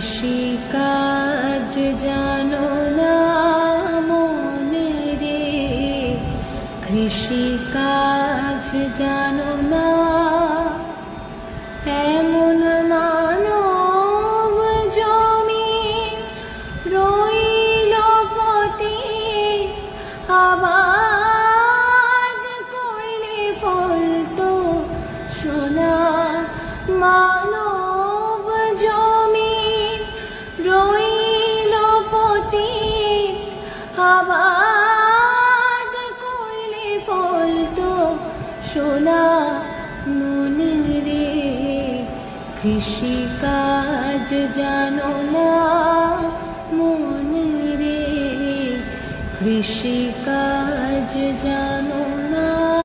কৃষিকাজ জানো না মনে রে, কৃষিকাজ জানো না, এমন মানব জমি রইল পথে, আবাদ করলে ফলতো সোনা। মানব জমি রইল পথে, আবাদ করলে ফলতো সোনা। মনে রে কৃষিকাজ জানো না মনে রে, কৃষিকাজ জানো।